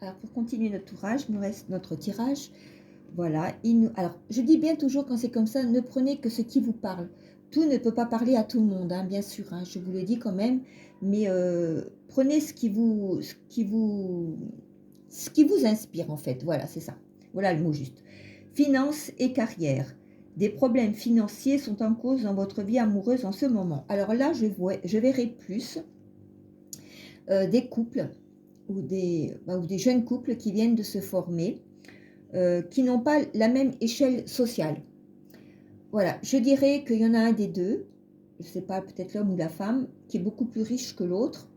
Alors, pour continuer notre tirage. Voilà. Alors, je dis bien toujours quand c'est comme ça, ne prenez que ce qui vous parle. Tout ne peut pas parler à tout le monde, hein, bien sûr, hein, je vous le dis quand même. Mais prenez ce qui vous inspire, en fait. Voilà, c'est ça. Voilà le mot juste. Finances et carrière. Des problèmes financiers sont en cause dans votre vie amoureuse en ce moment. Alors là, je verrai plus des couples ou des jeunes couples qui viennent de se former, qui n'ont pas la même échelle sociale. Voilà, je dirais qu'il y en a un des deux, je ne sais pas, peut-être l'homme ou la femme, qui est beaucoup plus riche que l'autre,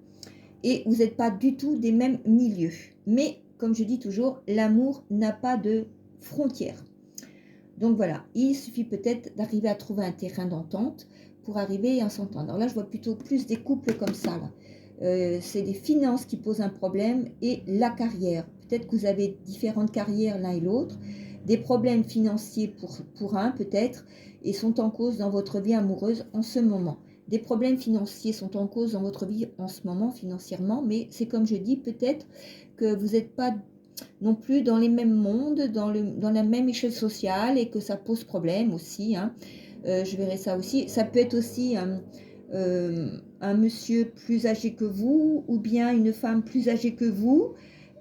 et vous n'êtes pas du tout des mêmes milieux. Mais, comme je dis toujours, l'amour n'a pas de frontières. Donc voilà, il suffit peut-être d'arriver à trouver un terrain d'entente pour arriver à s'entendre. Alors là, je vois plutôt plus des couples comme ça, là. C'est les finances qui posent un problème et la carrière. Peut-être que vous avez différentes carrières l'un et l'autre, des problèmes financiers pour un peut-être, et sont en cause dans votre vie amoureuse en ce moment. Des problèmes financiers sont en cause dans votre vie en ce moment financièrement, mais c'est comme je dis, peut-être que vous n'êtes pas non plus dans les mêmes mondes, dans la même échelle sociale et que ça pose problème aussi, hein. Je verrai ça aussi. Ça peut être aussi un monsieur plus âgé que vous ou bien une femme plus âgée que vous,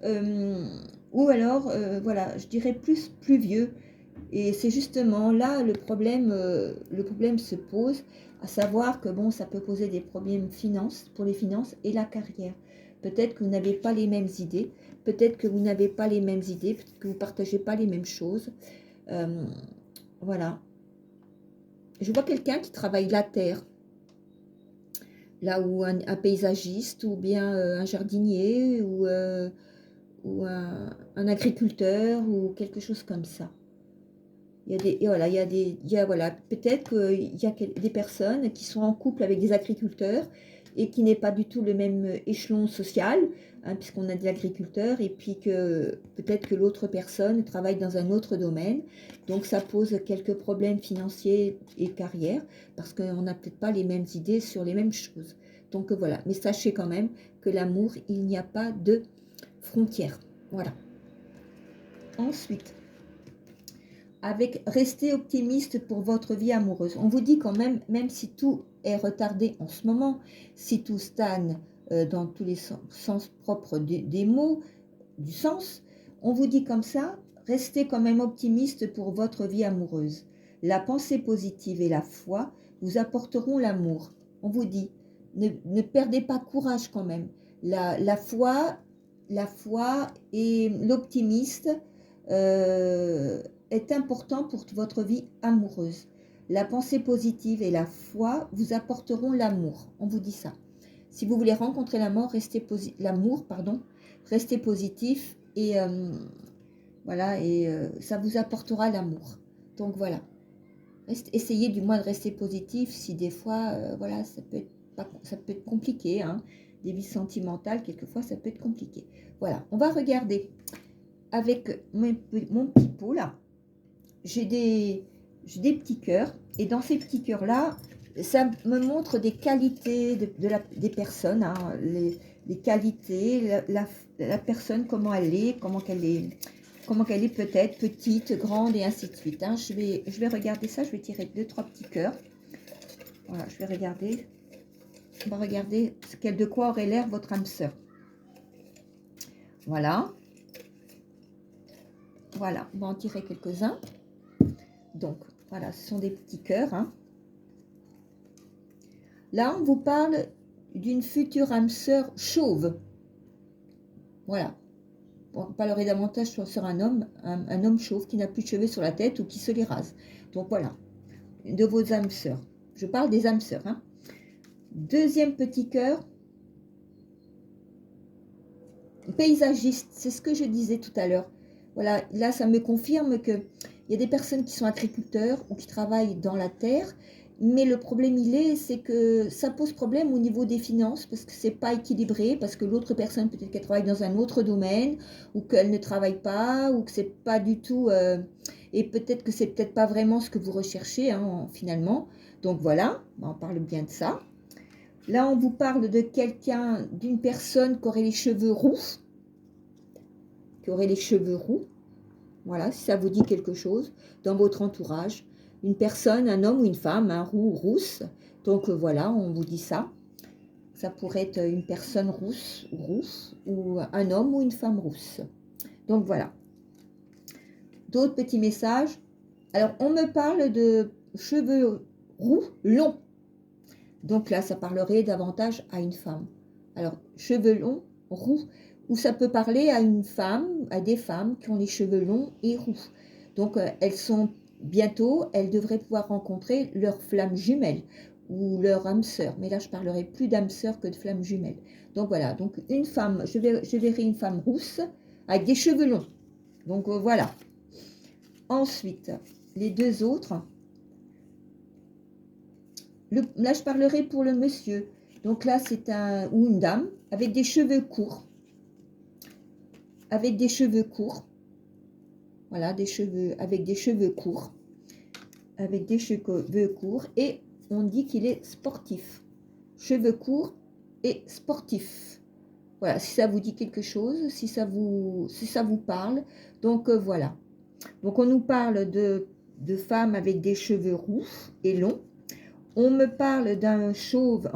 euh, ou alors, voilà, je dirais plus vieux. Et c'est justement là le problème se pose, à savoir que bon, ça peut poser des problèmes pour les finances et la carrière. Peut-être que vous n'avez pas les mêmes idées, peut-être que vous n'avez pas les mêmes idées, peut-être que vous ne partagez pas les mêmes choses. Euh, voilà. Je vois quelqu'un qui travaille la terre, là où un paysagiste ou bien un jardinier ou un agriculteur ou quelque chose comme ça. Il y a des, et voilà, voilà, peut-être qu'il y a des personnes qui sont en couple avec des agriculteurs et qui n'est pas du tout le même échelon social, hein, puisqu'on a des agriculteurs, et puis que peut-être que l'autre personne travaille dans un autre domaine. Donc ça pose quelques problèmes financiers et carrière, parce qu'on n'a peut-être pas les mêmes idées sur les mêmes choses. Donc voilà, mais sachez quand même que l'amour, il n'y a pas de frontières. Voilà. Ensuite, avec rester optimiste pour votre vie amoureuse. On vous dit quand même, même si tout est retardé en ce moment, si tout stagne dans tous les sens propres des mots, du sens, on vous dit comme ça, restez quand même optimiste pour votre vie amoureuse. La pensée positive et la foi vous apporteront l'amour. On vous dit, ne perdez pas courage quand même. La foi et l'optimiste est important pour votre vie amoureuse. La pensée positive et la foi vous apporteront l'amour. On vous dit ça. Si vous voulez rencontrer l'amour, restez positif et voilà, et ça vous apportera l'amour. Donc voilà. Essayez du moins de rester positif si des fois, voilà, ça peut être compliqué, hein. Des vies sentimentales, quelquefois, ça peut être compliqué. Voilà, on va regarder avec mon petit pot là. J'ai des petits cœurs, et dans ces petits cœurs là, ça me montre des qualités des personnes, hein, les qualités, la personne, comment elle est, comment qu'elle est peut-être petite, grande et ainsi de suite, hein. Je vais regarder ça, je vais tirer 2-3 petits cœurs. Voilà, je vais regarder. On va regarder de quoi aurait l'air votre âme sœur. Voilà. Voilà, on va en tirer quelques-uns. Donc, voilà, ce sont des petits cœurs, hein. Là, on vous parle d'une future âme sœur chauve. Voilà. On parlerait davantage sur un homme chauve qui n'a plus de cheveux sur la tête ou qui se les rase. Donc voilà, de vos âmes sœurs. Je parle des âmes sœurs, hein. Deuxième petit cœur, paysagiste, c'est ce que je disais tout à l'heure. Voilà, là, ça me confirme qu'il y a des personnes qui sont agriculteurs ou qui travaillent dans la terre, mais le problème, c'est que ça pose problème au niveau des finances, parce que c'est pas équilibré, parce que l'autre personne, peut-être qu'elle travaille dans un autre domaine, ou qu'elle ne travaille pas, ou que c'est pas du tout, et peut-être que c'est peut-être pas vraiment ce que vous recherchez, hein, finalement. Donc voilà, on parle bien de ça. Là, on vous parle de quelqu'un, d'une personne qui aurait les cheveux roux. qui aurait les cheveux roux. Voilà, si ça vous dit quelque chose, dans votre entourage. Une personne, un homme ou une femme, un roux ou rousse. Donc voilà, on vous dit ça. Ça pourrait être une personne rousse ou un homme ou une femme rousse. Donc voilà. D'autres petits messages. Alors, on me parle de cheveux roux longs. Donc là, ça parlerait davantage à une femme. Alors, cheveux longs, roux. Ou ça peut parler à une femme, à des femmes qui ont les cheveux longs et roux. Donc, elles sont bientôt, elles devraient pouvoir rencontrer leur flamme jumelle ou leur âme sœur. Mais là, je parlerai plus d'âme sœur que de flamme jumelle. Donc voilà, donc une femme, je verrai une femme rousse avec des cheveux longs. Donc voilà. Ensuite, les deux autres. Là, je parlerai pour le monsieur. Donc là, c'est un ou une dame avec des cheveux courts. Avec des cheveux courts. Voilà, avec des cheveux courts. Avec des cheveux courts. Et on dit qu'il est sportif. Cheveux courts et sportif. Voilà, si ça vous dit quelque chose, si ça vous parle. Donc voilà. Donc on nous parle de femmes avec des cheveux roux et longs. On me parle d'un chauve,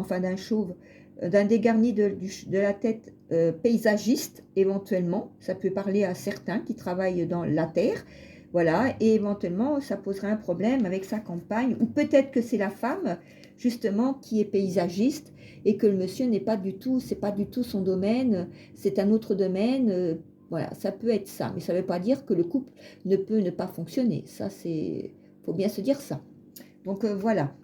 d'un dégarni de la tête paysagiste, éventuellement. Ça peut parler à certains qui travaillent dans la terre. Voilà, et éventuellement, ça poserait un problème avec sa compagne. Ou peut-être que c'est la femme, justement, qui est paysagiste et que le monsieur n'est pas du tout, c'est pas du tout son domaine, c'est un autre domaine. Voilà, ça peut être ça. Mais ça ne veut pas dire que le couple ne peut ne pas fonctionner. Ça, c'est... faut bien se dire ça. Donc voilà.